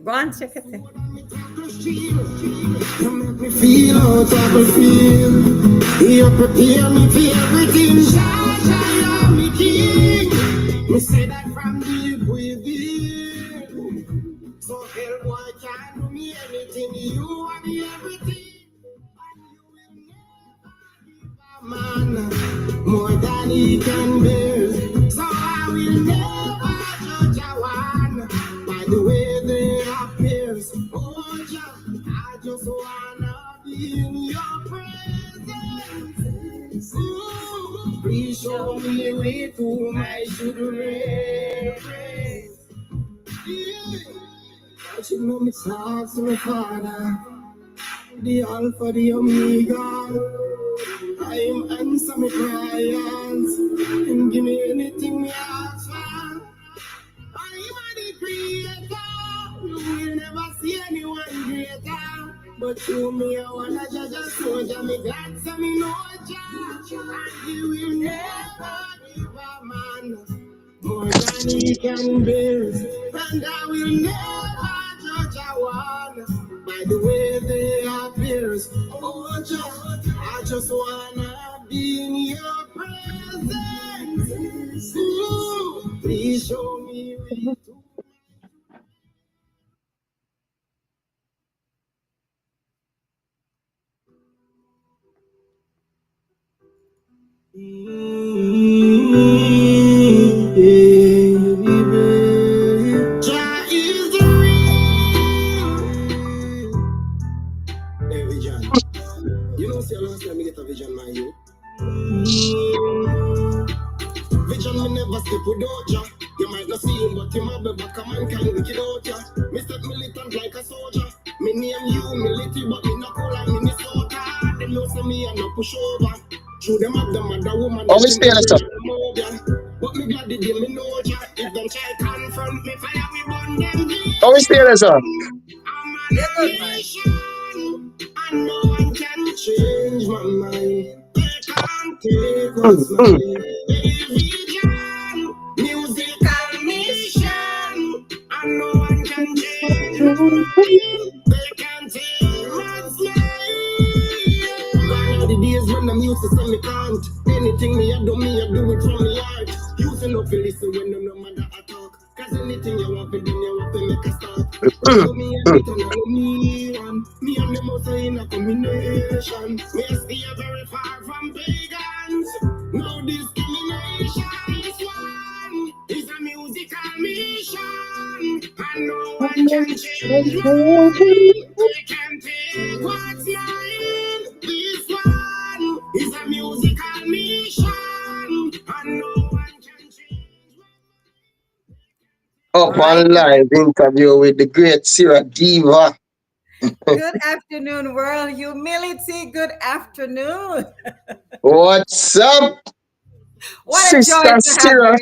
Go on, check it. You make me feel how I feel. You prepare me for everything. Shine, me king. Me say that from deep within. So hell boy can't do me anything. You are me everything. And you will never give a man more than he can bear. So I will never judge a one by the way they appears. Oh, Jah, I just wanna be in your presence. Ooh, please show me with whom I should reverence. Yeah. I should know me stars to my Father, the Alpha, the Omega. I am answer my prayers and give me anything me ask for. I am the creator. You will never see anyone greater. But you me, I wanna judge a soldier. Me glad so me know judge. And you will never give a man more than he can bear. And I will never judge a one by the way they appears. Oh, I just wanna be in your presence. Ooh, please show me where to. Jah is the real. Hey, Vision. You know, see, last time I get a vision, my you. Vision me never step without ya. You might not see him, but you might be back a man can wicked out ya. Me step militant like a soldier. Me name you military, but me not cool like Minnesota. Them know say me and no push over. Through them up, them other woman. Oh, we stay there, sir. But me glad the day me know ya. If them try confront me, fire we burn them. Oh, we stay there, sir. I'm a nation, and no one can change my mind. They can't take what's mine. Vision, musical mission, and no one can change my mind. They can't take what's mine. Gone are the days when I'm used to say me can't. Anything me I do it from the heart. Using up to listen when no matter I talk. Cause anything you want to do, you want to make a start. So me and it and me one. Me and them also in a combination. Me stay very far from pagans. No discrimination. This one is a musical mission. And no one can change my mind. They can take what's mine. This one is a musical mission. And no one can change my mind. Up on live interview with the great Sarah Diva. Good afternoon, world. Humility. Good afternoon. What's up, What a joy Sister to have Sarah?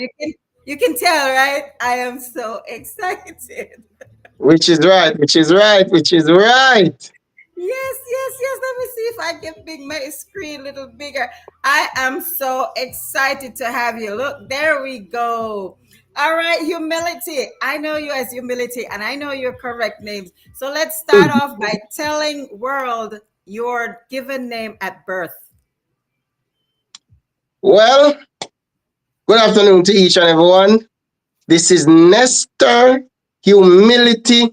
you can tell, right? I am so excited. Which is right, which is right, which is right. Yes, yes, yes. Let me see if I can make my screen a little bigger. I am so excited to have you. Look, there we go. All right, humility. I know you as humility, and I know your correct names. So let's start off by telling world your given name at birth. Well, good afternoon to each and everyone. This is Nestor Humility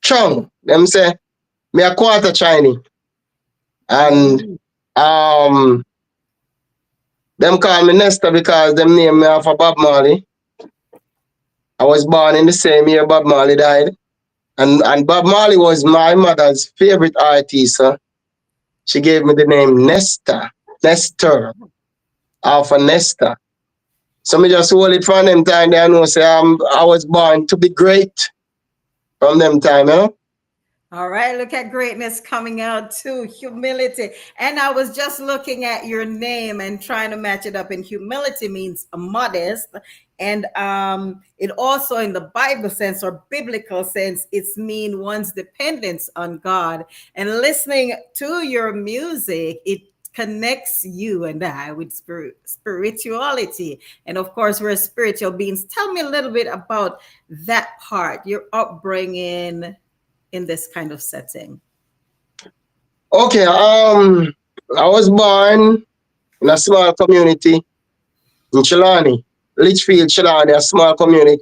Chung. Them say me a quarter Chinese. And them call me Nestor because them name me after Bob Marley. I was born in the same year Bob Marley died. And Bob Marley was my mother's favorite artist. So she gave me the name Nestor. Alpha Nestor. So me just hold it from them time there. I know say I was born to be great from them time, you know? All right, look at greatness coming out too. Humility. And I was just looking at your name and trying to match it up. And humility means modest. And it also in the Bible sense or biblical sense, it's mean one's dependence on God. And listening to your music, it connects you and I with spirituality. And of course, we're spiritual beings. Tell me a little bit about that part, your upbringing in this kind of setting. Okay, I was born in a small community in Chilani, Litchfield, Chilani, a small community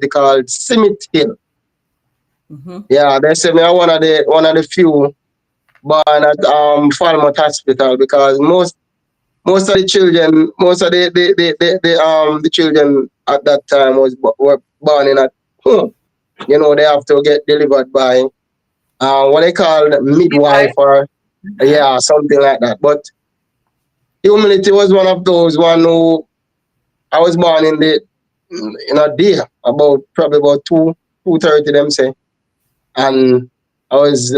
called Simit Hill. Mm-hmm. Yeah, they say me are one of the few born at Falmouth Hospital because most of the children, most of the children at that time were born in at home. They have to get delivered by what they call midwife Midwife. or Uh-huh. yeah, something like that. But humility was one of those one who I was born in a day about probably about 2:30 them say, and I was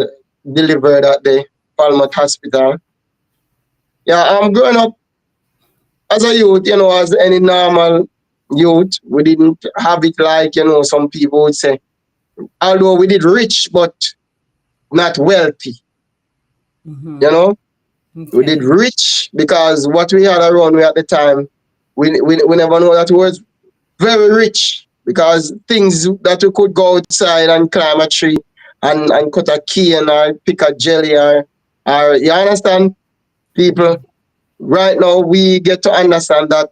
delivered at the Falmouth Hospital. Yeah, I'm growing up as a youth, as any normal youth. We didn't have it like some people would say. Although we did rich, but not wealthy. Mm-hmm. You know, we did Okay. rich because what we had around me at the time, we never know that we was very rich because things that we could go outside and climb a tree and cut a cane or pick a jelly or you understand people. Right now we get to understand that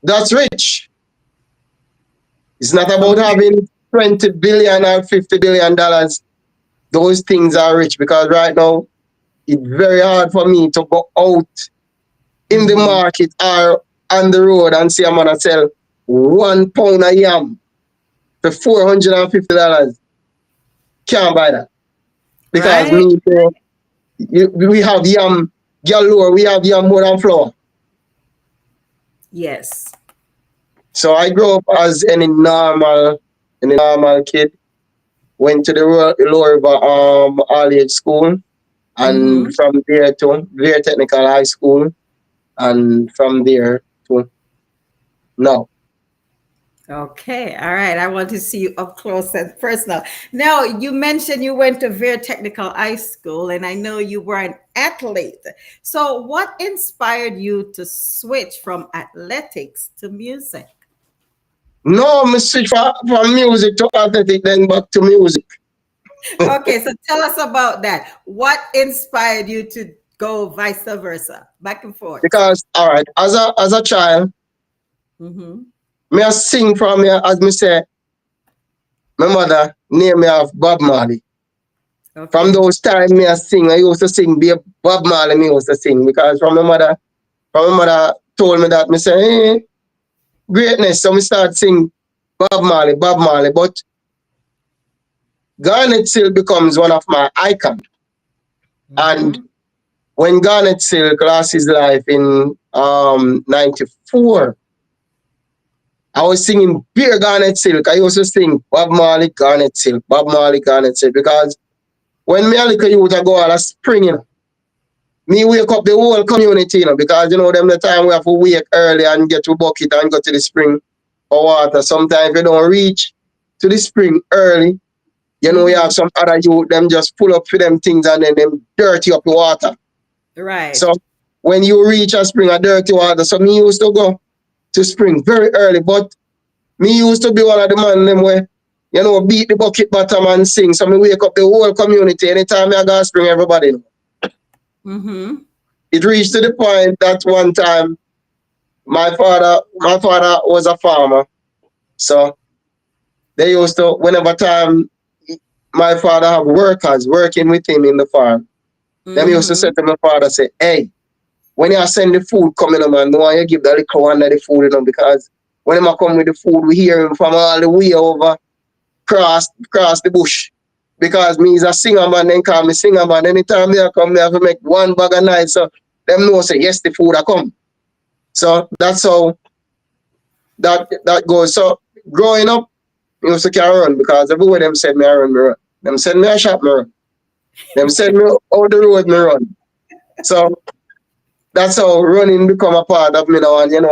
that's rich. It's not about Okay. having 20 billion or $50 billion. Those things are rich because right now it's very hard for me to go out in the Mm-hmm. market or on the road and see a man sell 1 pound of yam for $450. Can't buy that. Because Right. me, we have yam galore, we have yam more than flour. Yes. So I grew up as any normal kid. Went to the Lower River all age school, Mm-hmm. and from there to Blair Technical High School, and from there to now. Okay, all right. I want to see you up close and personal. Now, you mentioned you went to Veer Technical High School, and I know you were an athlete. So, what inspired you to switch from athletics to music? No, me switch from music to athletic, then back to music. Okay, so tell us about that. What inspired you to go vice versa, back and forth? Because all right, as a child, Mm-hmm. me I sing from me as me say, my mother name me of Bob Marley. From Okay. those times me I sing, I used to sing be Bob Marley me used to sing because from my mother told me that me say, hey, greatness. So me start sing Bob Marley, Bob Marley. But Garnet Silk becomes one of my icons. And Mm-hmm. when Garnet Silk lost his life in 94, I was singing Beer Garnet Silk. I used to sing Bob Marley, Garnet Silk, Bob Marley, Garnet Silk. Because when me a little youth I go all a spring, me wake up the whole community, because them the time we have to wake early and get to bucket and go to the spring for water. Sometimes we don't reach to the spring early. We have Mm-hmm. some other youth, them just pull up for them things and then them dirty up the water. Right. So when you reach a spring of dirty water, so me used to go to spring very early, but me used to be one of the man them where, beat the bucket bottom and sing. So me wake up the whole community. Anytime I go to spring, everybody know. Mm-hmm. It reached to the point that one time my father was a farmer. So they used to, whenever time my father have workers working with him in the farm, them used to say Mm-hmm. to my father, say, hey, when you send the food coming, man, no one you give the little one of the food, because when I come with the food, we hear him from all the way over cross the bush. Because me is a singer man, then call me singer man. Anytime they come, they have to make one bag of night. So them know say yes, the food a come. So that's how that goes. So growing up, you used to carry run because everywhere them said me I run, me run. Them said me I shop, me run. Them said me out the road, me run. So that's how running become a part of me now. And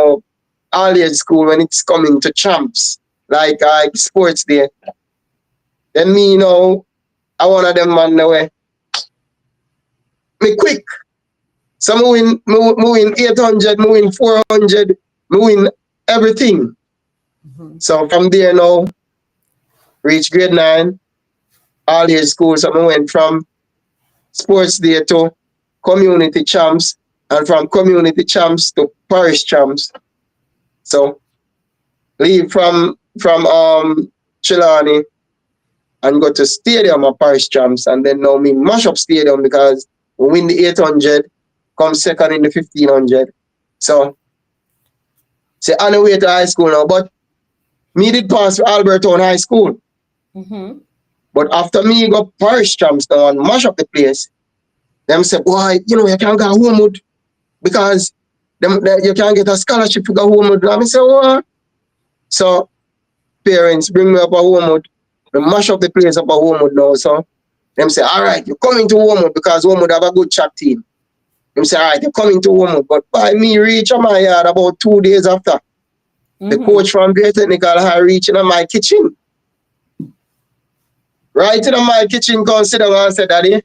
all age school when it's coming to champs, like sports day, then me, I one of them man the way. Me quick. So me win 800, me win 400, me win everything. Mhm. So from there now, reach grade 9, all year school. So I went from sports day to community champs, and from community champs to parish champs. So leave from Chilani and go to stadium of parish champs, and then now me mash up stadium because we win the 800, come second in the 1500. So say on the way to high school now, but me did pass for Albertown High School. Mhm. But after me go parish champs now and mash up the place, them say, boy, you know, you can't go Homewood because you can't get a scholarship to go Homewood. And I say, what? So parents bring me up a Homewood. We mash up the place up a Homewood now. So them say, all right, you're coming to Homewood because Homewood have a good track team. Them say, all right, you're coming to Homewood. But by me reach my yard about 2 days after, the Mhm. coach from Bay Technical had reached in my kitchen. Right in my kitchen, consider and say, Daddy,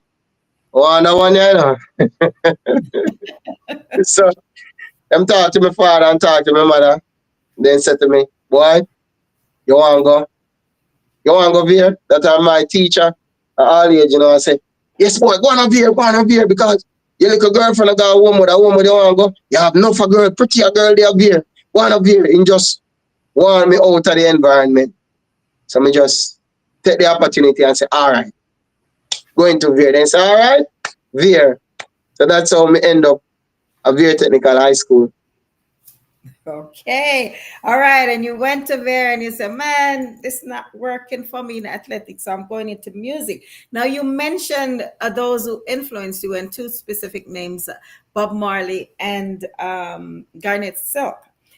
one one, you know. So them talk to my father and talk to my mother. Then said to me, boy, you want to go? You want to go here? That are my teacher at all age, you know. I say, yes, boy, go on up here because your little girlfriend got a woman, you want to go? You have enough a girl, pretty a girl there up here. Go on up here and just warn me out of the environment. So me just take the opportunity and say, all right, going to Veer. Then say, all right, Veer. So that's how me end up at Veer Technical High School. Okay. All right. And you went to there and you said, man, this not working for me in athletics. So I'm going into music. Now, you mentioned those who influenced you and two specific names, Bob Marley and Garnet Silk.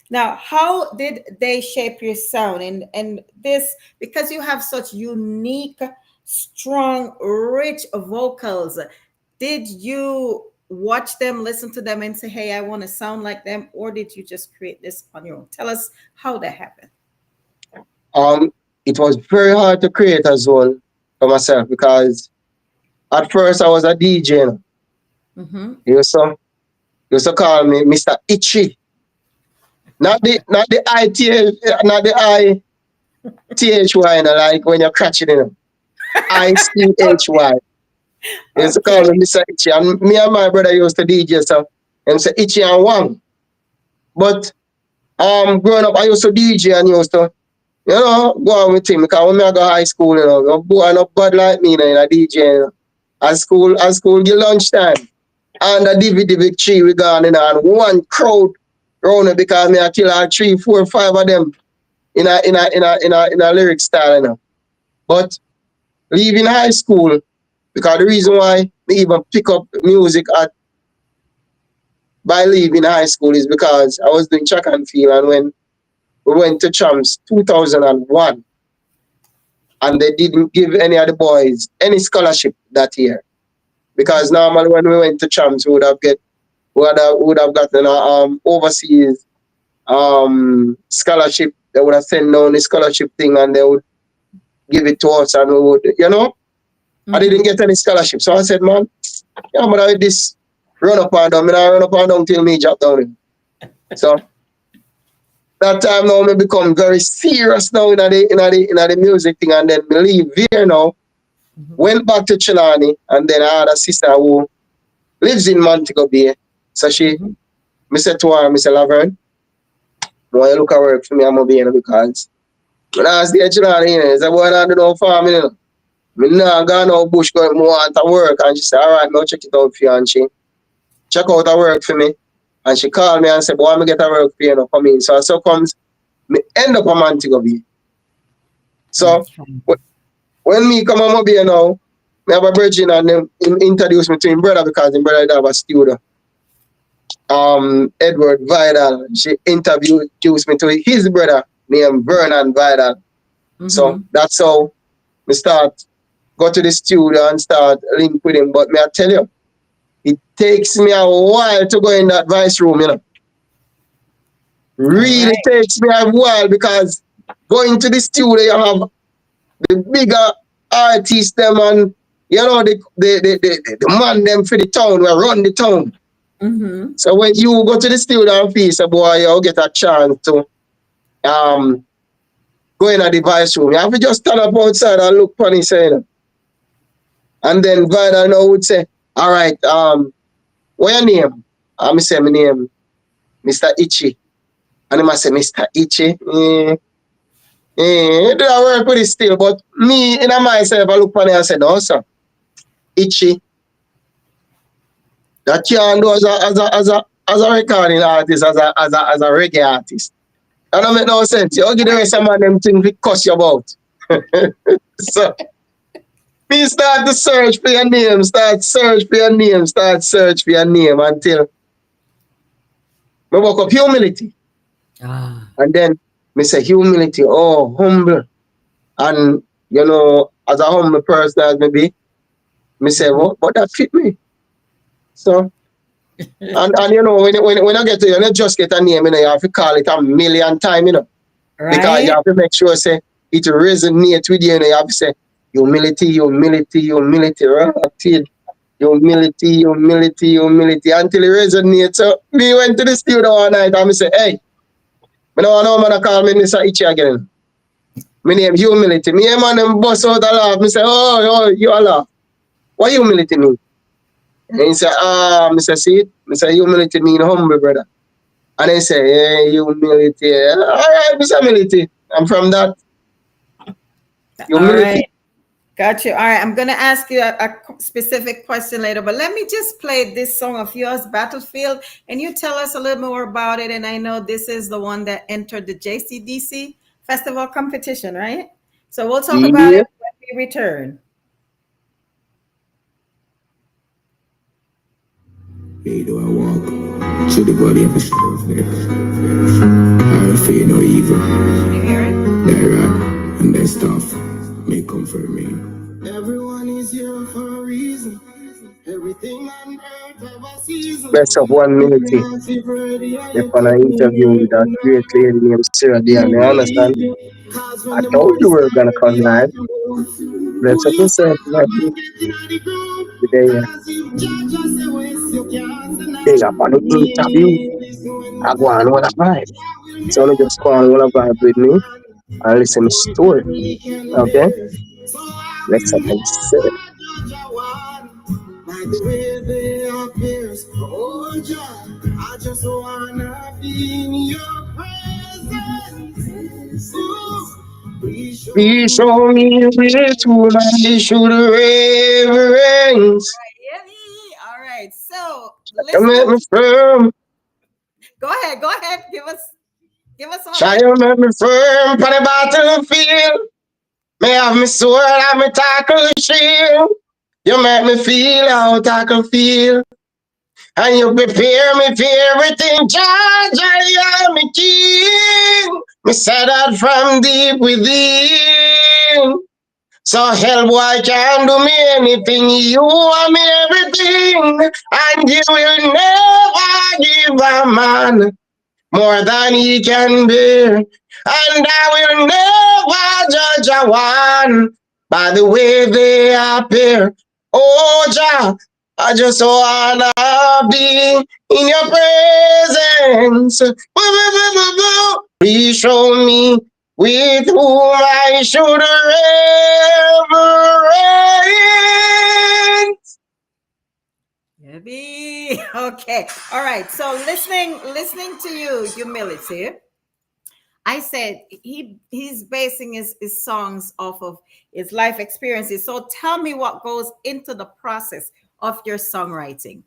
Now, how did they shape your sound? And this, because you have such unique, strong, rich vocals, did you watch them, listen to them, and say, hey, I want to sound like them? Or did you just create this on your own? Tell us how that happened. Um, it was very hard to create as well for myself because at first I was a DJ. You know. Mm-hmm. He used to call me Mr. Itchy. Not the ITHY, you know, like when you're catching it. ICHY. He used to call Okay. me Mr. Itchy. And me and my brother used to DJ, so him say Itchy and Wang. But growing up I used to DJ and used to, you know, go on with him because when I go high school, you know, no boy not bad like me, you know, in a DJ. You know. At school get lunchtime. And the DVD big tree we gone, you know, and one crowd round it because me I kill all 3, 4, 5 of them in a lyric style, you know. But leaving high school, because the reason why me even pick up music at by leaving high school is because I was doing track and field, and when we went to Champs 2001 and they didn't give any of the boys any scholarship that year. Because normally when we went to Champs we would have gotten a overseas scholarship. They would have sent down the scholarship thing and they would give it to us and we would, you know. I Mm-hmm. didn't get any scholarship. So I said, man, yeah, but I this run up and down. I run up and down till me drop down. So that time now me become very serious now in the music thing, and then me leave here now, went back to Chilani, and then I had a sister who lives in Montego Bay. So Mm-hmm. me said to her, me say, Laverne, why you look at work for me, I'm be, you know, because when I was there, Chilani, you know, I said, boy, I don't do no farming, you know. Me nah go no bush going more want to work, and she said, all right, now check it out for you, and she check out her work for me. And she called me and said, boy, I'm get a work for you, know, come in. So comes me end up a Montego Bay. So Okay. when me come on Mobile now, me have a virgin and them him introduce me to him brother because him brother have a studio. Edward Vidal. She introduced me to his brother named Vernon Vidal. So Mm-hmm. that's how we start go to the studio and start link with him. But me I tell you, it takes me a while to go in that vice room, you know. All Really right. takes me a while because going to the studio you have the bigger artists them and you know the man them for the town will run the town. Mm-hmm. So when you go to the studio and feel, so boy, you'll get a chance to um go in a device room. You have to just stand up outside and look funny saying. And then Vida now would say, all right, what your name? I say my name, Mr. Ichi. And he must say, Mr. Ichi. It do work with it still, but me in myself, I look funny and say, no, sir. Ichi. That can't do as a recording artist, as a reggae artist. That don't make no sense. You give the rest of man them things we cuss you about. So me start to search for your name, start search for your name, start search for your name until me woke up humility. Ah. And then me say humility, oh humble. And you know, as a humble person as me be, me say, what but that fit me. So and you know, when I get to you don't just get a name, you know, you have to call it a million times, you know. Because you Right? have to make sure say it resonates with you, and you have to say humility, humility, humility, right? Humility, humility, humility until it resonates. So we went to the studio all night and we say, hey, I don't know man call me Mr. Ichi again. My name humility. Me and man them bust out a laugh. Me say, oh, you a laugh. What humility mean? And he say, Mr. See it? Me say humility mean humble, brother. And they say, hey, humility. All right, Mr. Humility. I'm from that. All Humility. right. Got you. All right. I'm going to ask you a specific question later, but let me just play this song of yours, Battlefield, and you tell us a little more about it. And I know this is the one that entered the JCDC Festival competition, right? So we'll talk about Yeah. it when we return. Hey, do I walk through the body of a shadow of death? I fear no evil. Can you hear it? Thy rod and thy staff may comfort me. Everyone is here for a reason. Everything on earth have a season. Best of one If minute. you're not ready and If you're on an coming interview here, with that you great know, lady named Sarah Dion, you understand? cause I when the told morning you we were star gonna come reveal live. to move, Bless do up you yourself, stand man. up and get in the groove? Today, Cause if judge us the ways you can't big deny. up on the interview. Listen when I me go tell on you, one of vibe. I will So I just go on one of vibe with me and listen to story. Okay? so I Bless will up yourself. never judge a one by the way they appears. Oh, John, I just wanna be in your presence. Ooh, please show Please me show me which woman I should reverence. Yeah. All right. So You make listening me to, firm. go ahead. Go ahead. Give us some of Shall it. you make me firm on the battlefield? May have me sword and me tackle shield. You make me feel how I can feel. And you prepare me for everything, Judge, I am a king. Me set out from deep within. So hell boy can do me anything. You are me everything. And you will never give a man more than he can bear. And I will never judge a one by the way they appear. Oh, Jah, I just wanna be in your presence. Please show me with whom I should reverence. Maybe. Okay. All right. So listening to you, humility. I said he's basing his songs off of his life experiences. So tell me what goes into the process of your songwriting.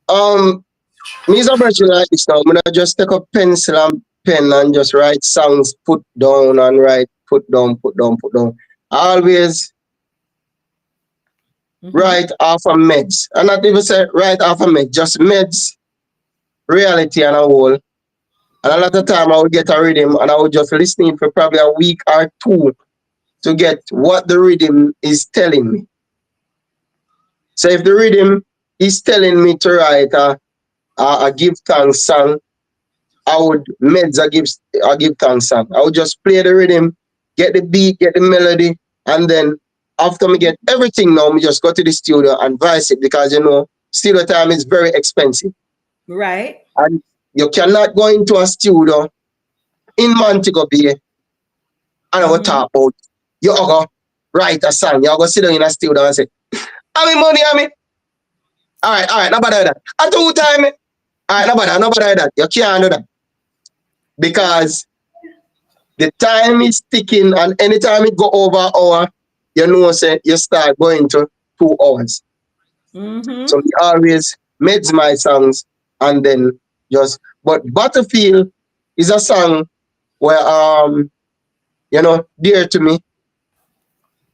Um, Me is a person like this now. I just take a pencil and pen and just write songs, put down and write, put down, put down, put down. I always Mm-hmm. write off of meds. And not even say write off of meds, just meds, reality and a whole. And a lot of time I would get a rhythm and I would just listen for probably a week or two to get what the rhythm is telling me. So if the rhythm is telling me to write a give thanks song, I would meds I give thanks song. I would just play the rhythm, get the beat, get the melody, and then after me get everything now, me just go to the studio and voice it because you know studio time is very expensive. Right. And you cannot go into a studio in Montego Bay and I will Mm-hmm. talk about you go write a song. You go sit down in a studio and say, "How many money, I mean? All right, nobody that. A 2 time. All right, nobody that. You can't do that. Because the time is ticking and anytime it go over an hour, you know say you start going to 2 hours. So Mm-hmm. we always made my songs and then just but Battlefield is a song where dear to me.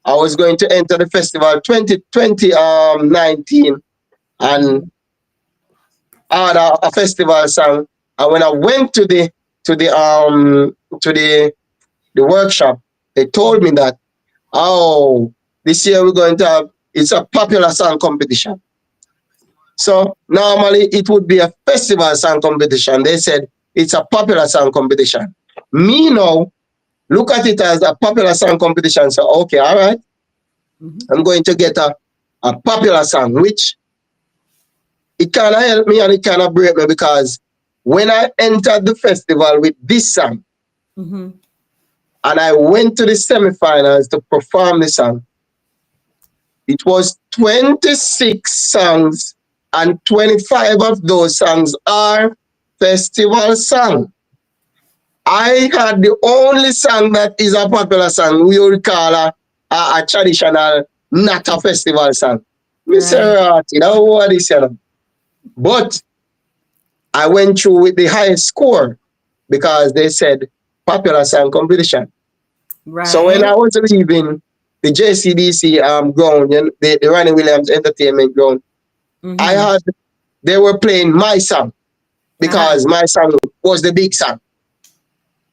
I was going to enter the festival 2020 19 and Mm-hmm. I had a festival song. And when I went to the to the workshop, they told me that oh this year we're going to have it's a popular song competition. So normally it would be a festival song competition. They said it's a popular song competition. Me now look at it as a popular song competition. So okay, all right, Mm-hmm. I'm going to get a popular song, which it kind of helped me and it kind of break me because when I entered the festival with this song Mm-hmm. and I went to the semifinals to perform the song, it was 26 songs and 25 of those songs are festival songs. I had the only song that is a popular song we would call a traditional, not a festival song. Mr. Right. You know what is it? But I went through with the highest score because they said popular song competition. So when I Right. was leaving the JCDC ground, the Ronnie Williams Entertainment ground, I Mm-hmm. had they were playing my song Uh-huh. because my song was the big song.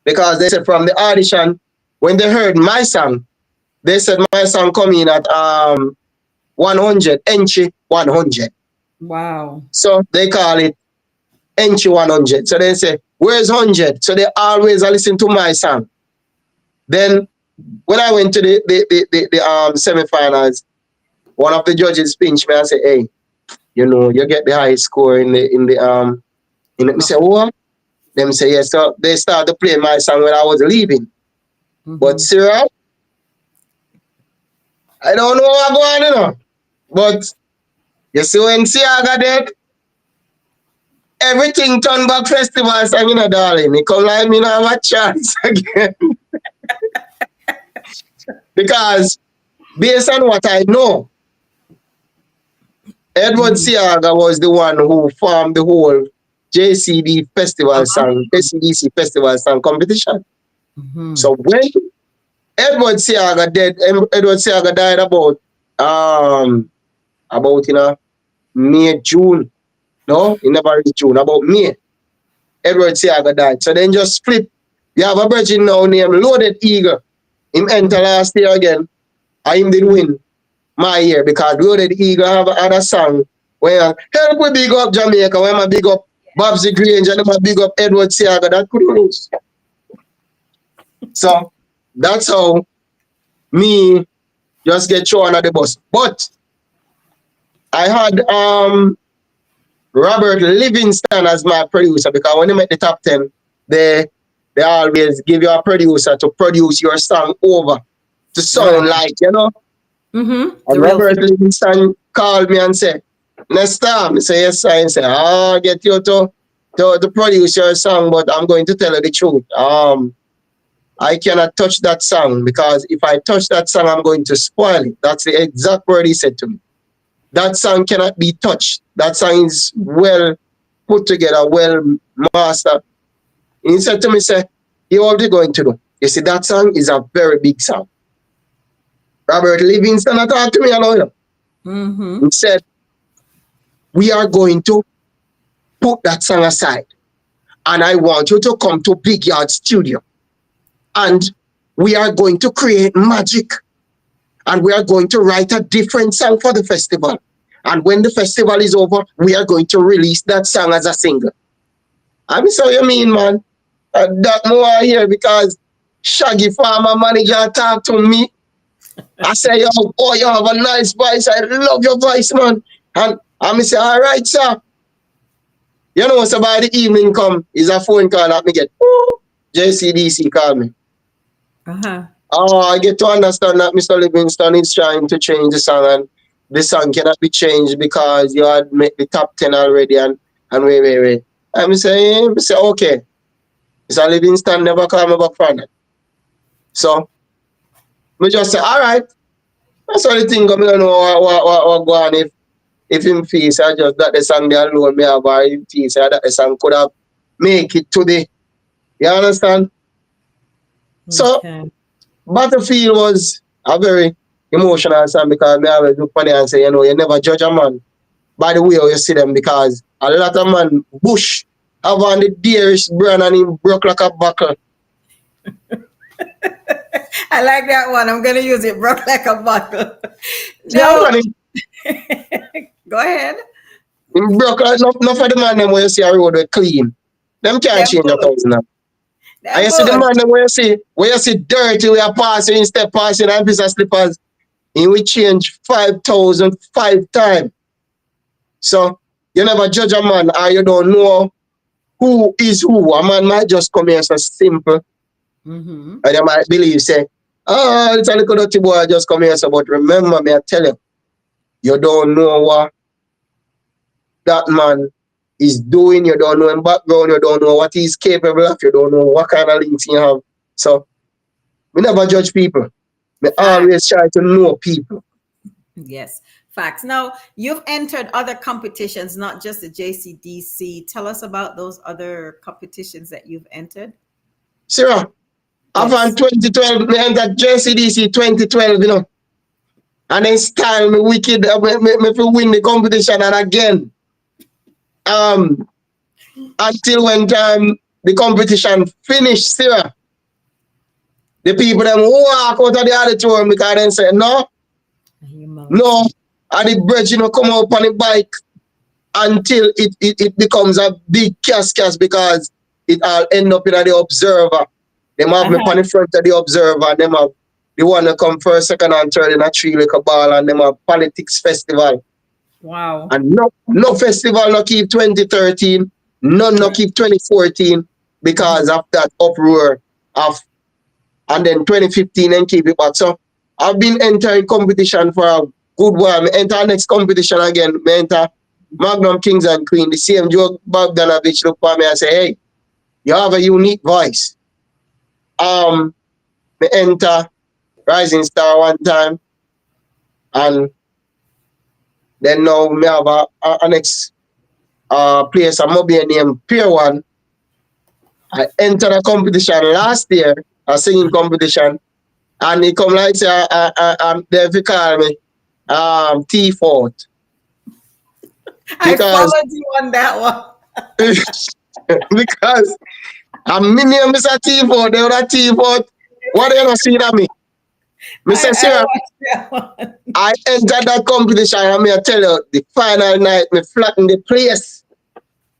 Because they said from the audition, when they heard my song, they said my song come in at 100, entry 100. Wow. So they call it entry 100. So they say, where's 100? So they always listen to my song. Then when I went to the semifinals, one of the judges pinched me and said, hey, you get the highest score in the, me say, what? Them say, yes. So they started playing my song when I was leaving. But Mm-hmm. Sarah, I don't know what going on, But you see when Siaga dead, everything turned back festival song, darling. It come like me not have a chance again. Because based on what I know, Edward Mm-hmm. Siaga was the one who formed the whole Uh-huh. JCDC festival song competition. Mm-hmm. So when Edward Siaga dead, Edward Siaga died um about May, June. No, he never reached June, about May. Edward Siaga died. So then just flip. You have a virgin now named Loaded Eagle. Him enter last year again. And him did win my year because Loaded Eagle have a song where help we big up Jamaica, when I big up Babsy Grange and I big up Edward Siaga. That could lose. So that's how me just get thrown at the bus. But I had Robert Livingston as my producer because when you make the top 10, they they always give you a producer to produce your song over to sound Right. like. Mm-hmm. And The real Robert thing. Livingston called me and said, next time, I say, yes, sir. I say, I'll get you to produce your song, but I'm going to tell you the truth. I cannot touch that song because if I touch that song, I'm going to spoil it. That's the exact word he said to me. That song cannot be touched. That song is well put together, well mastered. And he said to me, say, you what you going to do? You see, that song is a very big song. Robert Livingston talked to me about it. Mm-hmm. He said, we are going to put that song aside. And I want you to come to Big Yard Studio. And we are going to create magic. And we are going to write a different song for the festival. And when the festival is over, we are going to release that song as a single. I mean, so you mean, man? That more here because Shaggy Farmer manager talked to me. I say, yo, boy, you have a nice voice. I love your voice, man. And And me say, all right, sir. You know, so by the evening come, is a phone call that me get. JCDC call me. Uh-huh. Oh, I get to understand that Mr. Livingston is trying to change the song, and the song cannot be changed because you had made the top 10 already, and wait. And me say, okay. Mr. Livingston never call me back from that. So, me just say, all right. That's all the thing, I don't know what go on if him feel say just that the song there alone me have, or him feel say that the song could have make it today. You understand? So, Okay. Battlefield was a very emotional song because me always look funny and say, you know, you never judge a man by the way how you see them, because a lot of man Bush have on the dearest brand and him broke like a buckle. I like that one. I'm gonna use it. Broke like a buckle. Yeah, No, man, go ahead. him broke like enough of the man them when you see a road with clean. Them can't Them change a bush. thousand now. And Them you see the bush. man them when you see dirty we are passing, instead passing and piece of slippers, he will change 5,000 5 times. So you never judge a man or you don't know who is who. A man might just come here so simple Mm-hmm. and you might believe, say, oh, it's a little dirty boy just come here. So, but remember me, I tell you don't know what that man is doing, you don't know him background, you don't know what he's capable of, you don't know what kind of links he have. So we never judge people. We Fact. always try to know people. Yes. Facts. Now, you've entered other competitions, not just the JCDC. Tell us about those other competitions that you've entered. Sarah, after Yes. 2012, me entered JCDC 2012, you know. And then style me wicked, me fi win the competition and again. Um, until when time the competition finished, Sarah, the people them walk out of the auditorium because they say, no, Humility. and the bridge, you know, come up on the bike until it becomes a big cascade because it all end up in the observer. Them have me on the front of the observer, and them have the one that come first, second, and third in a tree like a ball, and them have politics festival. Wow. And no festival no keep 2013, none no keep 2014 because of that uproar of, and then 2015 and keep it back. So I've been entering competition for a good while. I enter next competition again. I enter Magnum Kings and Queen. The same Joe Bogdanovich look for me and say, hey, you have a unique voice. I enter Rising Star one time, and then now me have a next place a mobile named Pier One. I entered a competition last year, a singing competition, and he come like say, they fi call me T-Fort I because followed you on that one. because my name is a T-Fort, they were a T-Fort. What do you not see that me? Mr. I Sarah, watched that one. I entered that competition and I tell you, the final night, me flatten the place.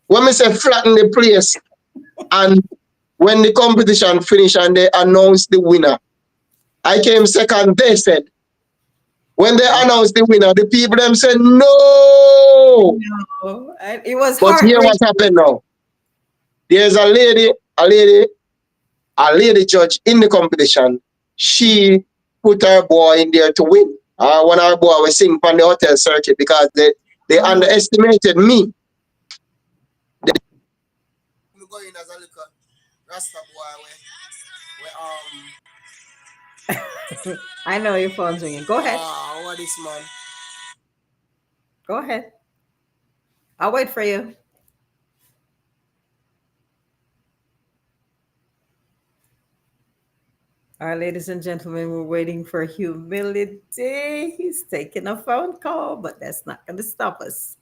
When me say flatten the place, and when the competition finished and they announced the winner, I came second. They said, when they announced the winner, the people them said no. No, it was But here what heartbreaking. happened now? There's a lady judge in the competition. She put her boy in there to win. One of her boy was sing on the hotel circuit because they underestimated me. Me go in as a little Rasta boy I know your phone's ringing. Go ahead. what is man? Go ahead. I'll wait for you. All right, ladies and gentlemen, we're waiting for humility. He's taking a phone call, but that's not going to stop us.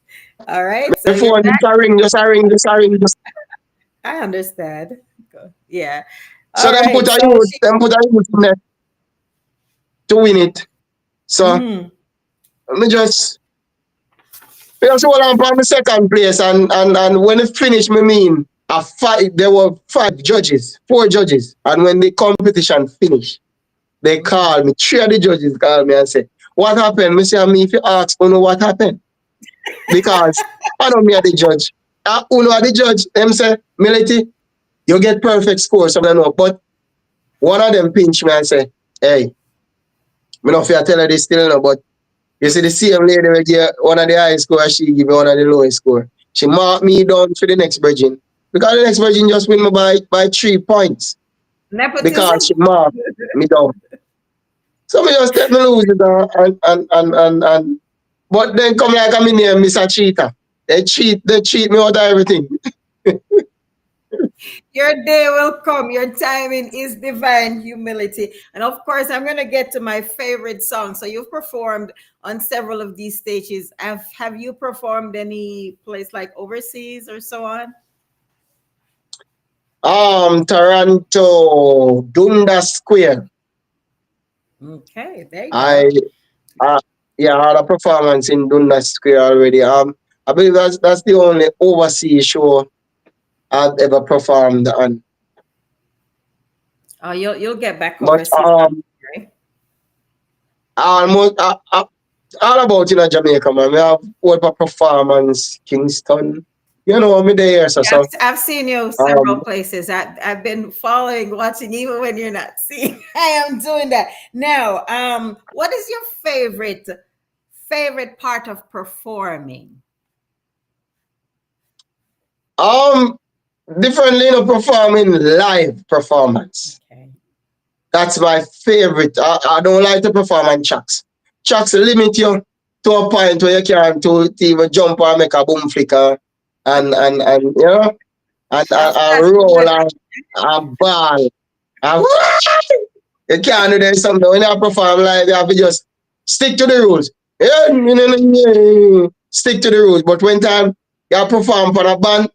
All right, so The you're phone back. just a ring. I understand. Yeah. So All them right. put a So youth, them put a youth in there to win it. So mhm. me just hold on for my second place, and when it finished, me mean there were 4 judges, and when the competition finished, they called me. 3 of the judges called me and said, "What happened?" Me say, "Me if you ask, you know what happened." because I know me are the judge. Who know are the judge? Them say, Mility, you get perfect score, some of them know. But one of them pinch me and say, hey, me not fear tell her this still, no, but you see the same lady will give one of the highest score, she give me one of the lowest score. She mark me down for the next virgin. Because the next virgin just win me by 3 points. Because Nepotism. she mark me down. So me just take me lose it and but then come like I'm in here, Mr. Cheater. They cheat me out of everything. Your day will come. Your timing is divine humility. And of course, I'm going to get to my favorite song. So you've performed on several of these stages. Have you performed any place like overseas or so on? Toronto, Dundas Square. Okay, there you I go. uh, yeah, I had a performance in Dundas Square already. I believe that's the only overseas show I've ever performed on. Oh, you'll get back But overseas, right? almost all about in Jamaica, man. We have what a performance, Kingston. You know, me there, so Yeah, so I've seen you several um places. I've been following, watching, even when you're not seeing. I am doing that now. What is your favorite part of performing? um differently, you know, performing live performance. Okay. That's my favorite. I don't like to perform on tracks. Tracks limit you to a point where you can't to even jump or make a boom flicker and you know and That's roll magic. and ball. And you can't do that something. When you perform live, you have to just stick to the rules. Yeah, stick to the rules. But when time you perform for a band,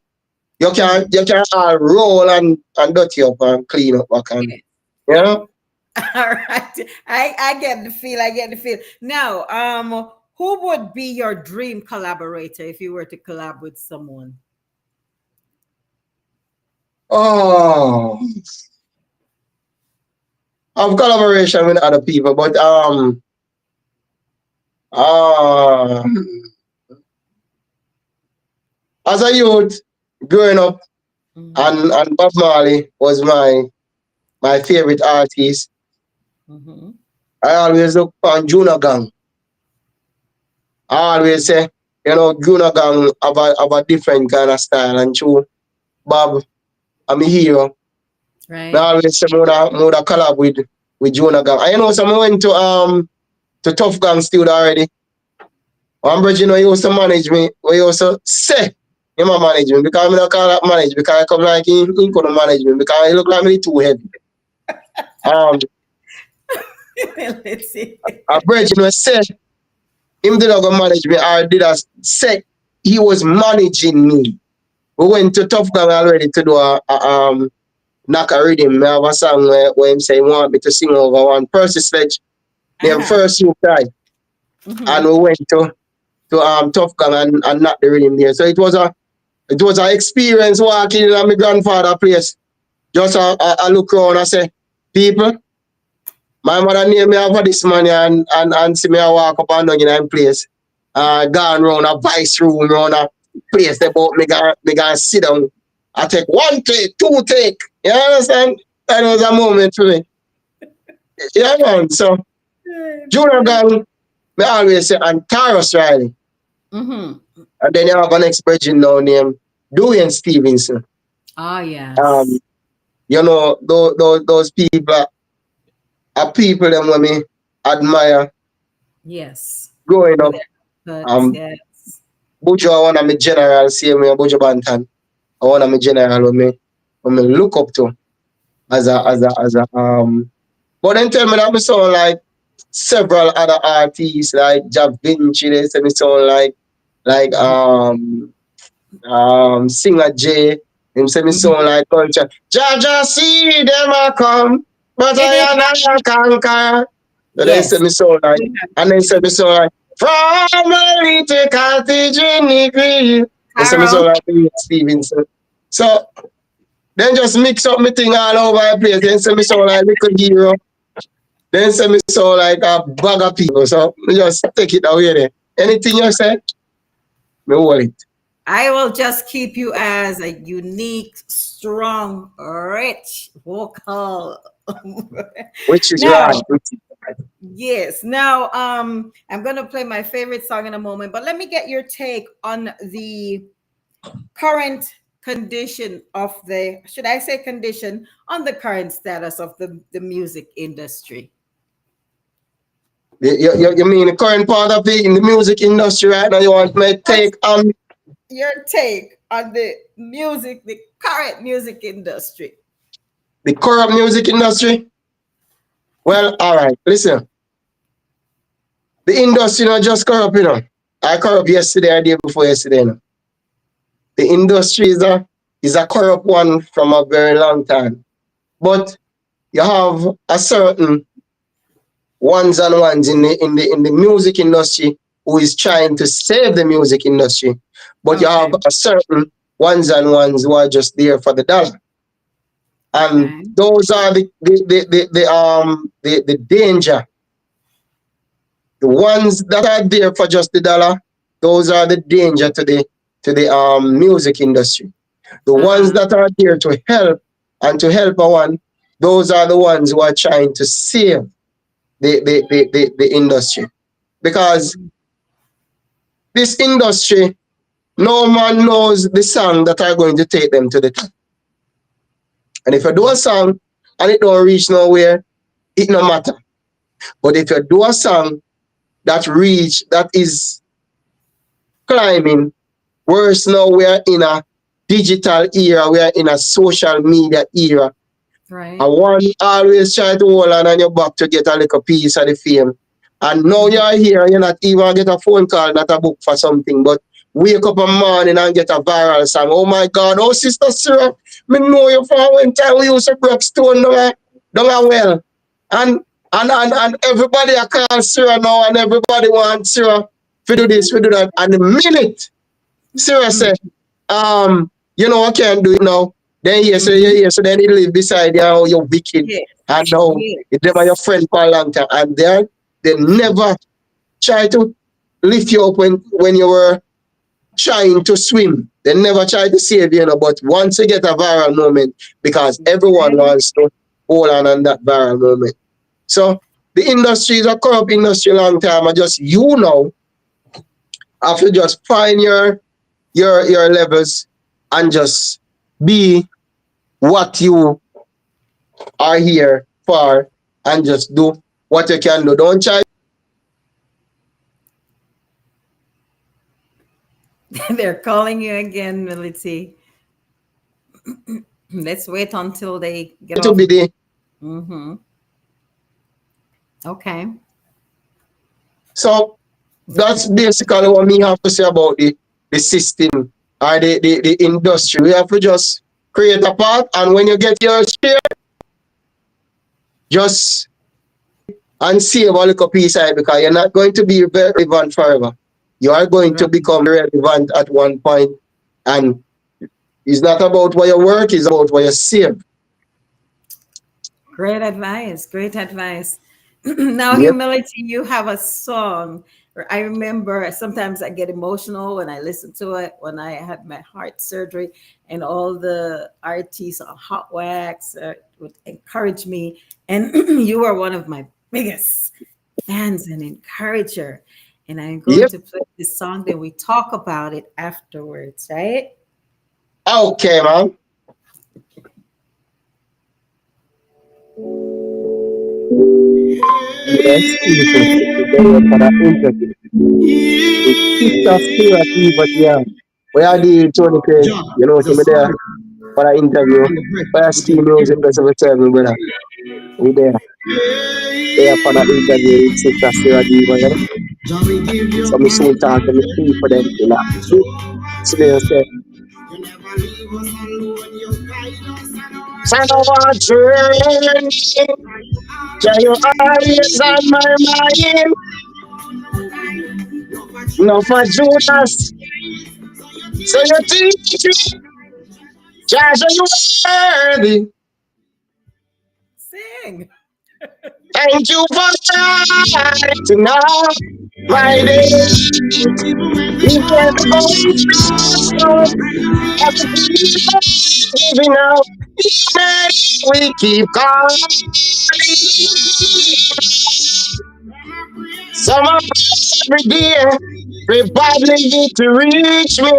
you can all roll and dirty up and clean up back and Yeah. you know. All right. I get the feel. I get the feel. Now, who would be your dream collaborator if you were to collab with someone? Oh, of collaboration with other people, but uh, as a youth growing up, Mm-hmm. and Bob Marley was my favorite artist. Mm-hmm. I always look on Juna Gang. I always say, Juna Gang have a different kind of style, and true, Bob, I'm a hero. I Right. always say more collab with Juna Gang. I know some went to Tough Gang studio already. One bridge, he used to manage me, we used to say him a manage me because I don't call that manage because I come like he couldn't manage me because he look like me too heavy. Um, Let's see. a bridge, say him did not go manage me or did I say he was managing me. We went to Tough Gang already to do a knock a rhythm. I have a song where him say he want me to sing over one Percy Sledge, them Uh-huh. first you cry. And Mm-hmm. we went to Tough Gang and knock the rhythm there. So it was an experience walking in my grandfather's place. Just I look around and say, people, my mother name me for this money and see me I walk up and down in a place. Gone round a vice room, round a place they bought me gonna sit down. I take one take, two take. You understand? That was a moment for me. Yeah, man. So Junior Gang, me always say and Taros Riley. Mm-hmm. And then you have an expression now named Dwayne Stevenson. Oh Um, yes. those people are people them when me admire Yes. growing up. But Um, yes. Bujo, I want to me general, same way Bujo Banton. I want to me general when me look up to as a. But then tell me that me sound like several other artists like Ja Vinci. They say me sound like Singer J. Him say me sound Mhm. like culture. Jaja see them a come, but I am not conquer. So they say Yes. me sound like, We have and they say me sound like from a little cottage in the green. They say me sound Carol. like Stevenson. So then just mix up me thing all over the place. Then say me sound like little hero. Then say me sound like a bag of people. So me just take it away there. Anything you say? Me hold it. I will just keep you as a unique, strong, rich vocal. Which is Now, right. Which is right. yes. Now, I'm gonna play my favorite song in a moment, but let me get your take on the current condition of the, should I say condition, on the current status of the music industry. You mean the current part of the in the music industry right now? You want my What's take on your take on the music, the current music industry? the corrupt music industry? Well, all right. Listen, the industry not just corrupt, you know. I corrupt yesterday, or day before yesterday. You know. The industry is a corrupt one from a very long time. But you have a certain ones and ones in the music industry who is trying to save the music industry. But you have Okay. a certain ones and ones who are just there for the dollar. And Okay. those are the danger. The ones that are there for just the dollar, those are the danger to the music industry. The ones Uh-huh. that are there to help and to help a one, those are the ones who are trying to save the industry. Because this industry, no man knows the song that are going to take them to the top. And if you do a song and it don't reach nowhere, it no matter. But if you do a song that is climbing, worse now we are in a digital era, we are in a social media era. Right. And one always try to hold on your back to get a little piece of the fame. And now Mhm. you're here, you're not even get a phone call, not a book for something, but wake up a morning and get a viral song. Oh my God, oh Sister Sarah, me know you from when time we used to break stone down a well. And and everybody I call Sarah now and everybody wants Sarah to do this, to do that. And the minute Sarah Mm. said, you know, I can't do it now. Then Mhm. so then he live beside you, oh, you're wicked. Yes. And now it's never your Yes. friend for a long time. And then they never try to lift you up when you were trying to swim. They never try to save you, you know, but once you get a viral moment, because everyone Right. wants to hold on that viral moment. So the industry is a corrupt industry long time. I just you know have to just find your levels and just be what you are here for and just do what you can do. Don't try. They're calling you again, Mility. Let's wait until they get To off. be the Mm-hmm. Okay. so that's basically what me have to say about the system or the industry. We have to just create a path and when you get your share, just and save a little piece of it because you're not going to be very relevant forever. You are going to Right. become relevant at one point and it's not about what you work, it's about what you save. Great advice. Great advice. Now, Yep. humility, you have a song. I remember sometimes I get emotional when I listen to it when I had my heart surgery, and all the artists on Hot Wax would encourage me. And you are one of my biggest fans and encourager. And I'm going Yep. to play this song, then we talk about it afterwards, right? Okay, man. Yes, easy. There for that interview. It's Sister Sarah Eva there. Where are the Tony Craig? Jah, You know, the to me there sun, for that interview. and the breath For that ski within music, every that's what tell me, brother. We there for that interview with Sister Sarah Eva, you know. Jah, we give you So me all soon talk to me people them in a praise, bit. Jehovah So they say, Jireh. You never leave us alone, you guide us on our son of a journey. journey, For you are Jah, our you always strength. on my mind. No for No for Judas, Judas. so you So teach you me. teach me, Jah, so you worthy. Sing. Thank you for lighting up my days. Even when the Even when the going going is is tough, tough, and the and the people people giving up, even we keep calling. Some of us every day, probably to reach me.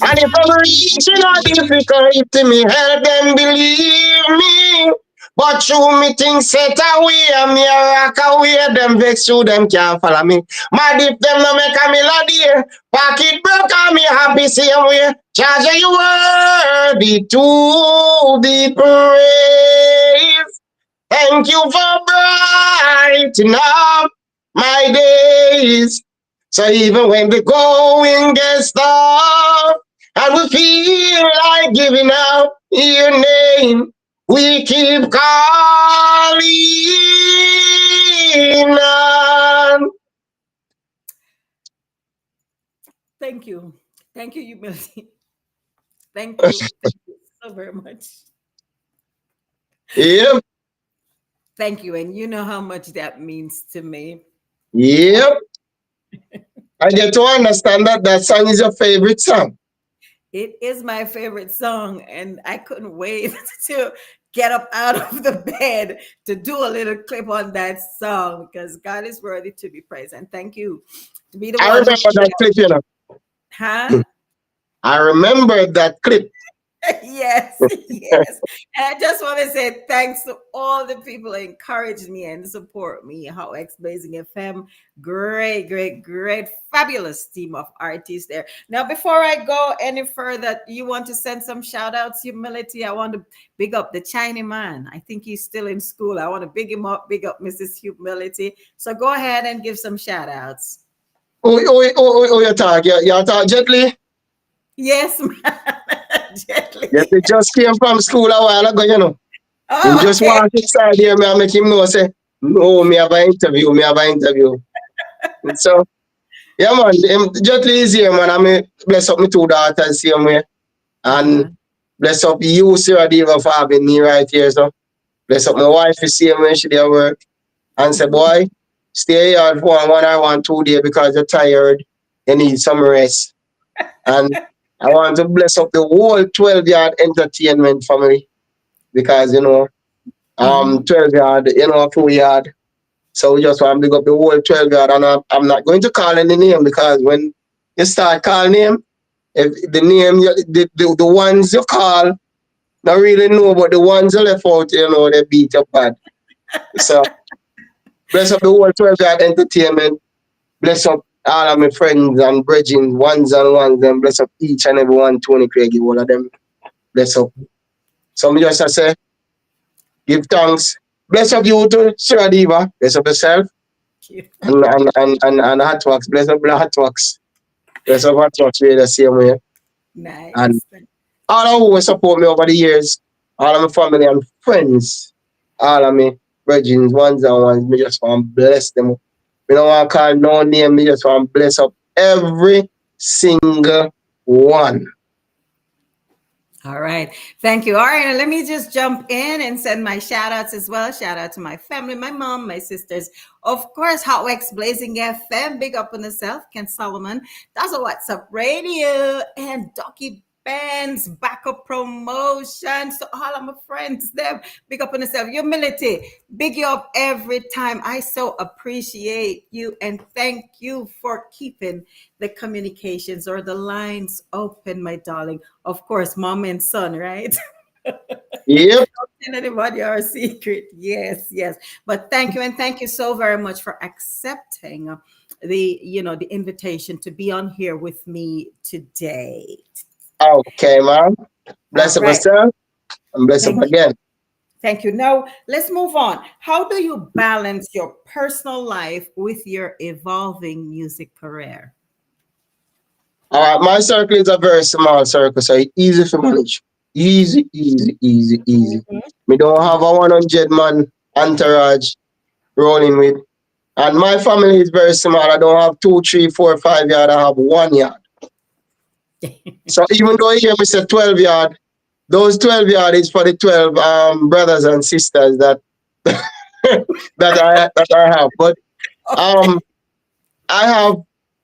And if I'm reaching a difficulty, me help them believe me. But through me things set away, and me a rock away, them vex through them can't follow me. Mad if them no make a melody, pocket broke and me happy same way. Charge you worthy to be praised. Thank you for brightening up my days. So even when the going gets tough and we feel like giving up your name, we keep calling on. Thank you. Thank you, humility. Thank you. Thank you so very much. Yep, Thank you. And you know how much that means to me. yep. I get to understand that that song is your favorite song. It is my favorite song, and I couldn't wait to get up out of the bed to do a little clip on that song because God is worthy to be praised. And thank you to be the I one remember who played that clip, you know. it. Huh? I remember that clip. Yes, yes. And I just want to say thanks to all the people who encourage me and support me. How X Blazing FM, great, great, great, fabulous team of artists there. Now, before I go any further, you want to send some shout outs, humility. I want to big up the China man. I think he's still in school. I want to big him up, big up Mrs. Humility. So go ahead and give some shout outs. You talk, you talk gently. Yes, man. Yes, Gently. he just came from school a while ago, you know. Him Oh, just okay. walk inside here, me and make him know, say, no, me have an interview, me have an interview. And so, yeah, man, him gently is here, man. I mean, bless up my two daughters, same way. Uh-huh. And bless up you, Sarah Diva, for having me right here, so. Bless up my wife, the same way she did work. And say, boy, stay here for 1 hour and 2 days because you're tired. You need some rest. And I want to bless up the whole 12-yard entertainment family because, 12 yard, 4 yard. So we just want to big up the whole 12 yard. And I'm not going to call any name because when you start calling name, if the name, the ones you call, not really know, but the ones you left out, they beat up bad. So bless up the whole 12 yard entertainment. Bless up all of my friends and brethren, ones and ones, and bless up each and every one, Tony Craig, all of them. Bless up. So me just say, give thanks. Bless up you to Sarah Diva. Bless up yourself. Cute. And Hot Wax. Bless up the Hot Wax. Bless up Hot Wax way the same way. And Nice. all of who support me over the years, all of my family and friends, all of my brethren, ones and ones, me just want to bless them. Me don't want to call no name, me just want to bless up every single one. All right. Thank you. All right. Now let me just jump in and send my shout outs as well. Shout out to my family, my mom, my sisters. Of course, Hot Wax Blazing FM. Big up on yourself, Ken Solomon. That's a WhatsApp radio and Ducky Bands, backup promotions. So all of my friends, them, big up on yourself. Humility, big you up every time. I so appreciate you and thank you for keeping the communications or the lines open, my darling. Of course, mom and son, right? Yep. Tell anybody our secret. Yes, yes. But thank you and thank you so very much for accepting the invitation to be on here with me today. Okay, man. All Bless up right. yourself and bless up Thank you. again. Thank you. Now, let's move on. How do you balance your personal life with your evolving music career? All right, my circle is a very small circle, so it's easy to manage. Easy, easy, easy, easy. We don't have a 100 man entourage rolling with. And my family is very small. I don't have 2, 3, 4, 5 yard. I have 1 yard. So even though you hear me say 12 yard, those 12 yard is for the 12 brothers and sisters that that I have. But Okay. um I have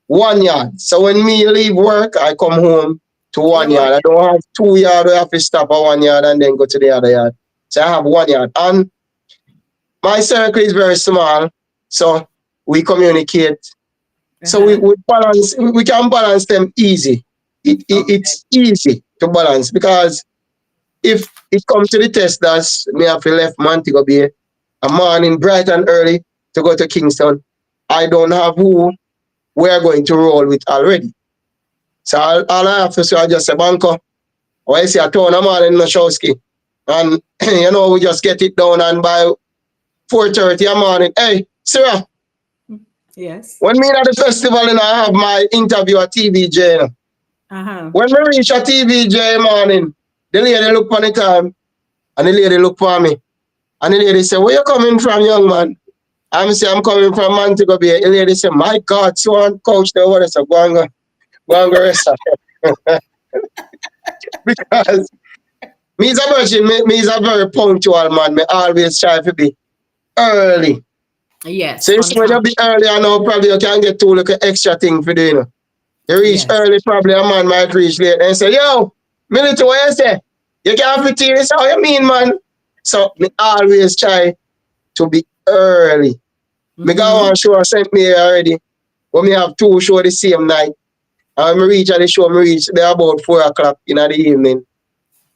1 yard. So when me leave work, I come home to You one go yard. I don't have 2 yard. I have to stop at 1 yard and then go to the other yard. So I have 1 yard. And my circle is very small. So we communicate. So we, uh-huh. we balance, we can balance them easy. Okay. It's easy to balance because if it comes to the test, that's me have to left Montego Bay a morning bright and early to go to Kingston. I don't have who we are going to roll with already. So all I have to say, I just say, Banco, or I say, I turn a man in Noshowski. And, we just get it done. And by 4:30 a morning, hey, Sarah, Yes. when me at the festival, I have my interview at TVJ. Uh-huh. When we reach a TVJ morning, the lady look for the time, and the lady look for me. And the lady say, where you coming from, young man? I'm coming from Montego Bay. The lady say, my God, so on coach there, what is a go and go rest. Because me is a virgin, me is a very punctual man. Me always try to be early. So Yes, you on see when you time. be early, I know probably you can get two little extra thing for doing. You reach Yes. early, probably a man might reach late and say, yo, minute what you say? You can't fit this, how you mean, man? So me always try to be early. Me got Mm-hmm. one show sent me here already. When me have two show the same night. And me reach at the show, me reach there about 4 o'clock in the evening.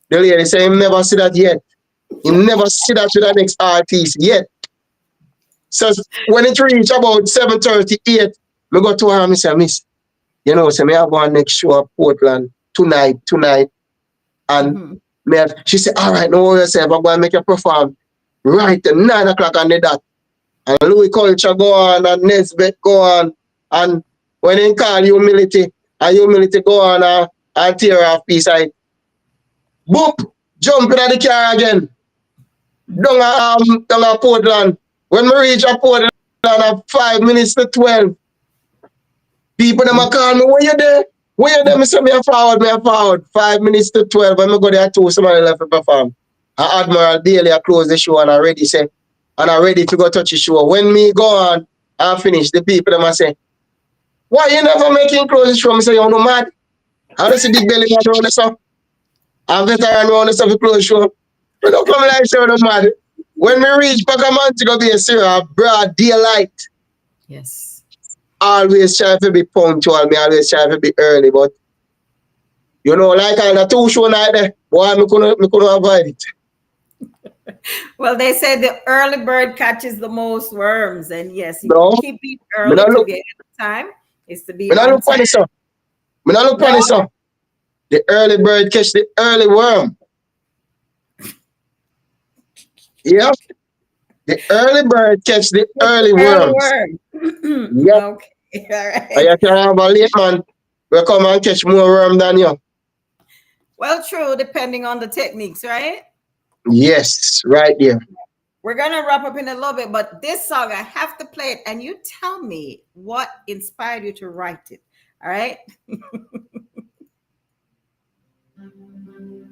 The lady say him never see that yet. Him never see that with the next artist yet. So when it reach about 7:38, me go to her and me say, Miss, say me have one next show at Portland tonight. And Mm-hmm. she said, all right, no worry yourself, I'm going to make you perform right at 9 o'clock on the dot. And Louis Culture go on and Nesbeth go on. And when they call humility, and humility go on and tear off piece, I boop, jump in the car again. Down a Portland. When we reach a Portland at 5 minutes to 12, people them a call me, where you there? Where you there? Me say me a forward. 5 minutes to 12. When me go there too, somebody left to perform. And Admiral Daly I close the show and I ready say, and I ready to go touch the show. When me go on and finish, the people them a say, why you never making close the show? Me say, you no mad? I don't see big belly man around the stuff. I'm veteran around the stuff to close the show. But don't come like say you no mad. When we reach Pakaman to go be a Sarah, broad daylight. Yes. Always try to be punctual, me always try to be early, but like on the two show night there, boy, me couldn't avoid it. Well, they say the early bird catches the most worms. And yes, if you No, keep it me early not to look, be ahead of time, is to be me not on look time. funny, so. Me not look No? funny, so. The early bird catch the early worm. Yeah, the early bird catch the It's the early early worms. worm. Yep, Okay. All and you right. can have a late man will come and catch more worm than you. Well, true, depending on the techniques, right? Yes, right there. We're gonna wrap up in a little bit, but this song I have to play it, and you tell me what inspired you to write it. All right.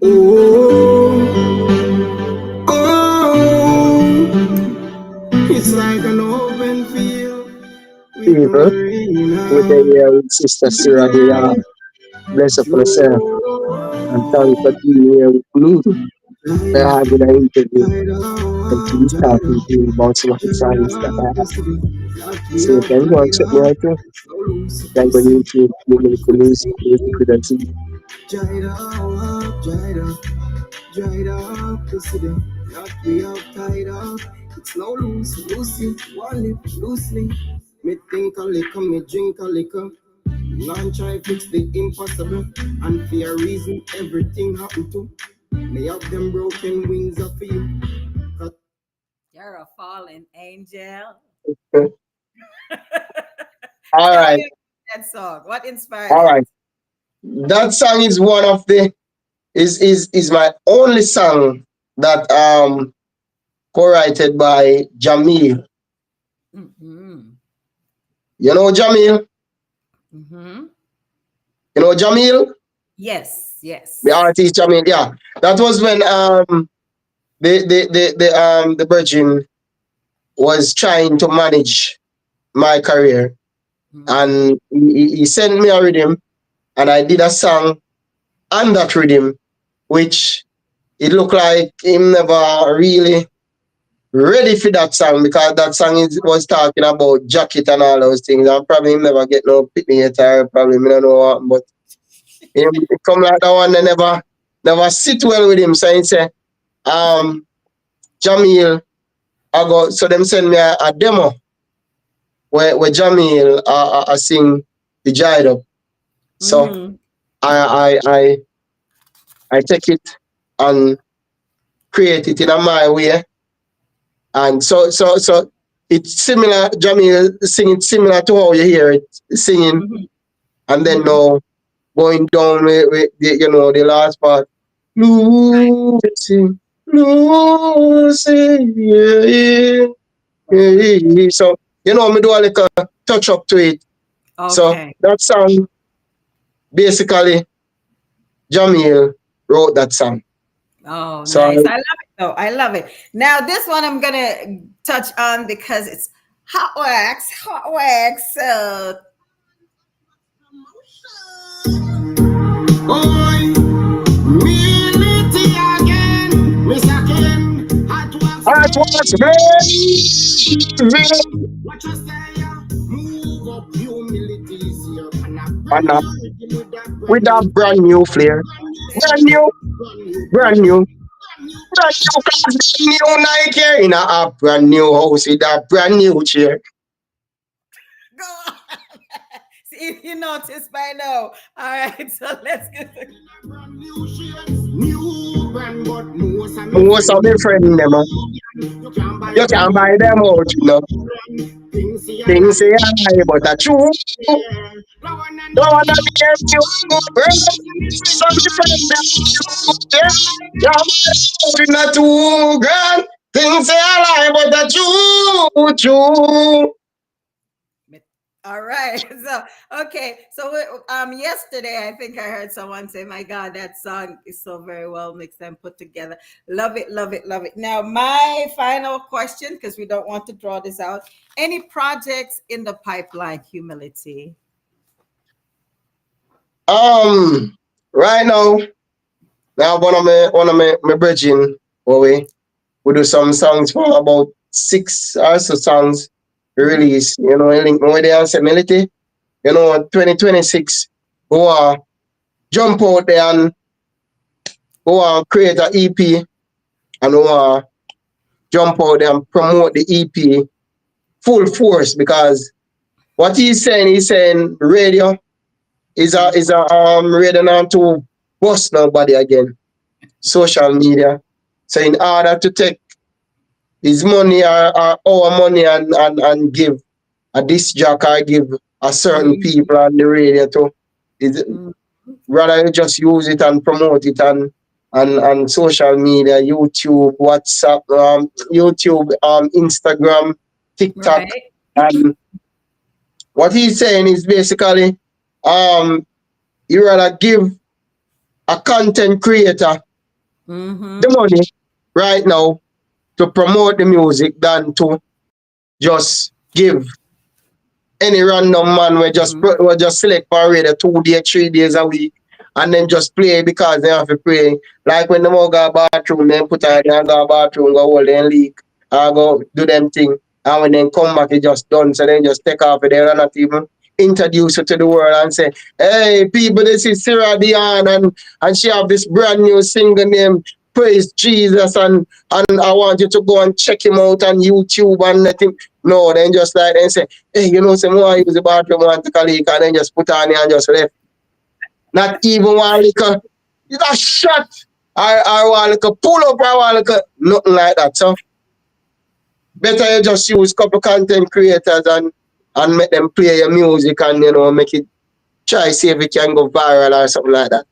Oh, it's like an open field with no People rain with the out. with Sister Sarah, they are Midnight, blessed up for yourself and thank you for slow, being here with me. We light are up, having an interview light and to up, be light talking to up. you about some of the Dried songs that I up have. yesterday, lock me So you up, can go and dried check me up. out too. No loose, You can go loosey, YouTube, Numerical Music, Music with a Z. dried up, dried up, dried up yesterday, lock me up, tied up. It's no loose, loosey, one lip, loosely. Me think a liquor, me drink a liquor. Non try fix the impossible, and for a reason everything happen to. Me have them broken wings up for you. You're a fallen angel. All Tell right, me about that song. What inspired all it? right. That song is one of the is my only song that co-written by Jamil. Mm-hmm. You know Jamil? Mm-hmm. You know Jamil? Yes, The yes. artist Jamil, yeah. That was when the Virgin was trying to manage my career, and he sent me a rhythm, and I did a song on that rhythm, which it looked like him never really ready for that song, because that song was talking about jacket and all those things, and probably him never get no pick me yet, or probably me don't know what, but it come like that one, they never sit well with him, so he say, Jamil, so them send me a demo where Jamil I sing the Jied Up. So I take it and create it in a my way. And so it's similar, Jamil singing similar to how you hear it singing, and then now going down with the, the last part. Lucy, Lucy, yeah, yeah. So, me do a little touch up to it. Okay. So that song, basically, Jamil wrote that song. Oh, so nice. I love it though. I love it. Now this one I'm gonna touch on because it's hot wax. Hot wax, What you say, move up humilities here, with that brand new flair. Brand new. Brand new Nike in a brand new house with a brand new chair. Go on. See if you notice by now. All right, so let's get the new brand, but most of the friends them. You can buy them out, Things say I lie, but that's true. No one that cares you. Some friends you're not too grand. Things say I lie, but that's true. All right. So, okay. So, yesterday, I think I heard someone say, my God, that song is so very well mixed and put together. Love it, love it, love it. Now, my final question, because we don't want to draw this out. Any projects in the pipeline, Humility? Right now, one of my brethren, we do some songs for about 6 or so songs release, link me with the answer Melody. 2026, we want jump out there and we want create an EP, and we want jump out there and promote the EP full force, because what he's saying radio is a radio not to bust nobody again. Social media. So in order to take his money or our money and give a disc jock or give a certain people on the radio to, rather just use it and promote it on social media, YouTube, WhatsApp, Instagram, TikTok. Right. And what he's saying is basically, you rather give a content creator the money right now to promote the music than to just give any random man we just select for radio 2 days, 3 days a week, and then just play because they have to play. Like when they go to bathroom, then put on and go bathroom, go hold them leak, or go do them thing, and when they come back, it just done. So then just take off there and not even introduce you to the world and say, hey people, this is Sarah Dion, and she have this brand new single named Praise Jesus, and I want you to go and check him out on YouTube and let him. No, then just like then say, hey, some more use the bathroom and take a leak, and then just put on it and just left. Not even one little, it's a shot, or one little pull up, or one little, nothing like that. So better you just use couple content creators and make them play your music and make it, try see if it can go viral or something like that.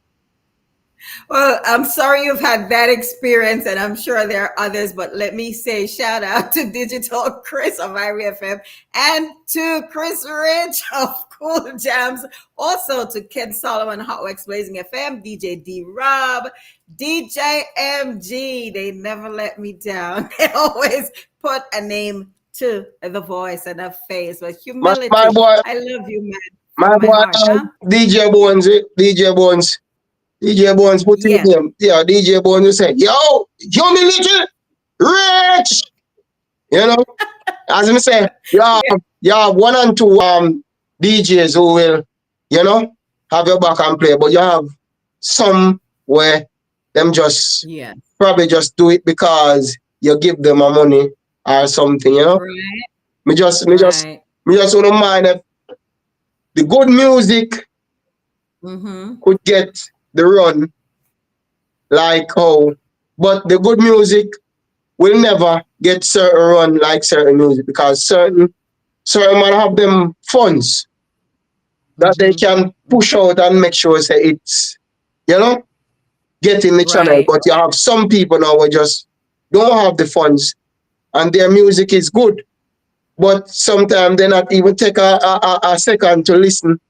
Well, I'm sorry you've had that experience, and I'm sure there are others, but let me say shout out to Digital Chris of Irie FM and to Chris Rich of Cool Jams, also to Ken Solomon, Hot Wax Blazing FM, DJ D Rob, DJ MG. They never let me down. They always put a name to the voice and the face, but My humility. boy, I love you, man, my from my boy, heart, huh? DJ Bones, DJ Bones, DJ Bones, put in Yes. him. Yeah, DJ Bones will say, yo, humility, rich. You know, as I say, you have one and two DJs who will, you know, have your back and play, but you have some where them just Yeah. probably just do it because you give them a money or something, you know. Right. Me just me just Right. me just want to mind if the good music Mm-hmm. could get the run like how, but the good music will never get certain run like certain music because certain man have them funds that they Mm-hmm. can push out and make sure say it's, you know, getting the channel. Right. But you have some people now who just don't have the funds and their music is good, but sometimes they not even take a second to listen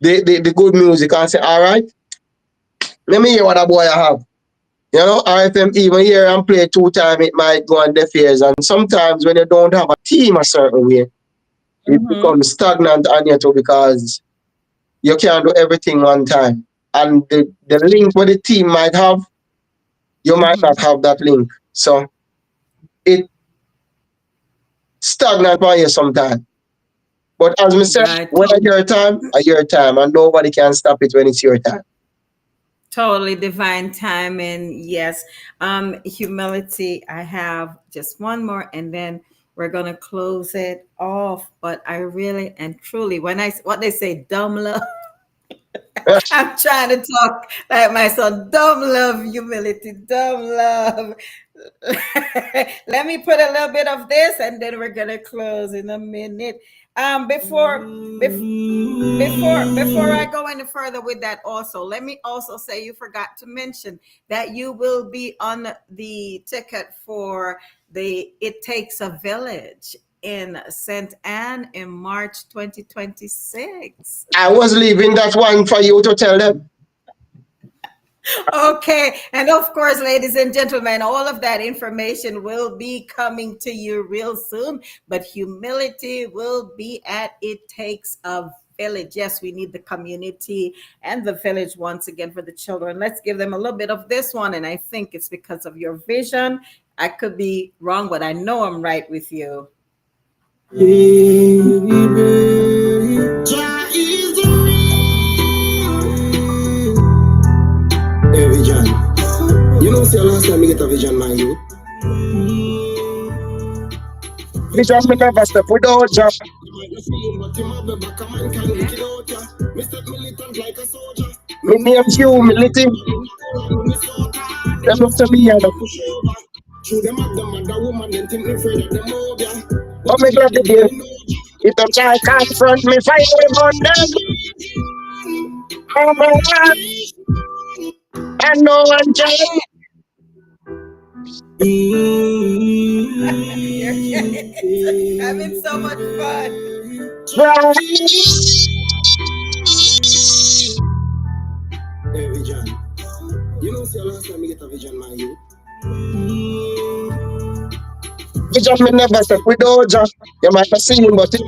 the good music and say, all right, let me hear what a boy I have. You know, or if them even hear and play 2 times, it might go on deaf ears. And sometimes when you don't have a team a certain way, it Mm-hmm. becomes stagnant on you too because you can't do everything one time. And the link what the team might have, you might Mm-hmm. not have that link. So it stagnant on you sometimes. But as we said, Right. when it's your time, it's your time, and nobody can stop it when it's your time. Totally divine timing. Yes. Humility. I have just one more and then we're gonna close it off. But I really and truly when I what they say, dumb love. I'm trying to talk like my son. Dumb love, humility, dumb love. Let me put a little bit of this and then we're gonna close in a minute. Before I go any further with that, also let me also say you forgot to mention that you will be on the ticket for the It Takes a Village in St. Anne in March 2026. I was leaving that one for you to tell them. Okay. And of course, ladies and gentlemen, all of that information will be coming to you real soon. But humility will be at It Takes a Village. Yes, we need the community and the village once again for the children. Let's give them a little bit of this one. And I think it's because of your vision. I could be wrong, but I know I'm right with you. Jah is the real. Hey, Vision. You know, see, last time I get a vision, man, you. Vision me never step without Jah. You might just feel what you have, but a man can lick it out, ya. Mr. Militant like a soldier. Me name's humility. Them look to me and Push over. Shoot them up, them and the woman, then think me afraid of them all, yeah. but me glad to hear. If them try confront me, fire them on them. Oh my God, and no one can. Having so much fun. Right. Hey, Vision. You know, see, last time I get a vision, man, you. Vision me never step without Jah. You might have seen him, but Mr.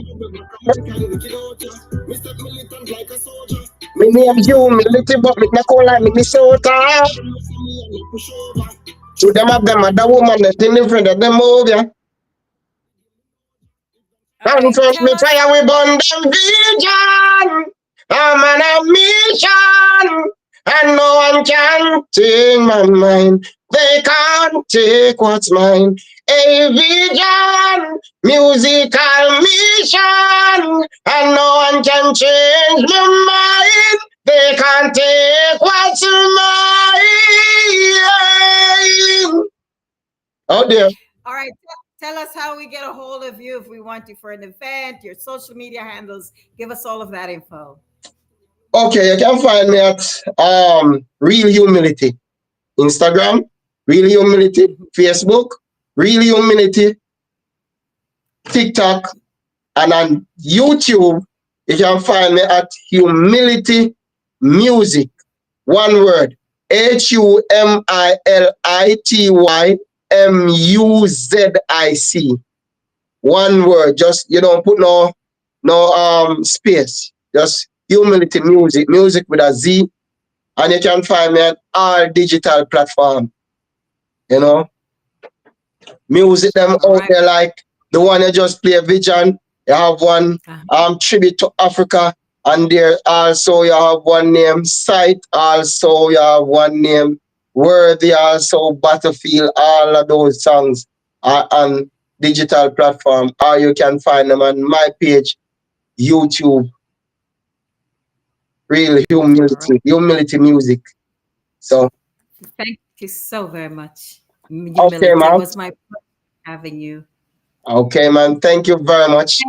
Militant like a soldier. me name humility, but me not call like Minnesota. Push over. To them of them other woman that in the front of them move, yeah. All And right, first tell me us. fire we burn them vision. I'm on a mission. And no one can take my mind. They can't take what's mine. A vision, musical mission. And no one can change my mind. They can't take what's mine. Oh dear. All right, tell us how we get a hold of you if we want you for an event, your social media handles. Give us all of that info. Okay, you can find me at Real Humility. Instagram, Real Humility, Facebook, Real Humility, TikTok, and on YouTube, you can find me at Humility Music. One word. HUMILITYMUZIC. One word. Just you don't put no space. Just humility music. Music with a Z. And you can find me on all digital platform. You know, music them All out right. there like the one you just play Vision. You have one tribute to Africa, and there also you have one name Sight. Also you have one name Worthy. Also Battlefield. All of those songs are on digital platform, or you can find them on my page, YouTube. Real All right. humility music. So Thank you so very much. okay, Humility man. was my pleasure having you. Okay, man. Thank you very much.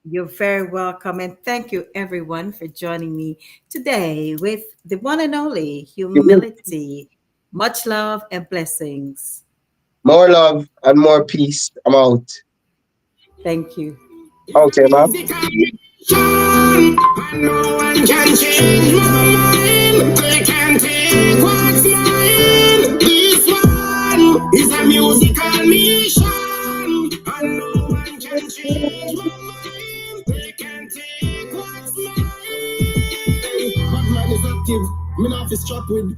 You're very welcome. And thank you, everyone, for joining me today with the one and only humility. Much love and blessings. More love and more peace. I'm out. Thank you. Okay, man. And no one can change my mind. They can take what's mine. This one is a musical mission. And no one can change my mind. They can take what's mine. Batman is active. Me not fi strap with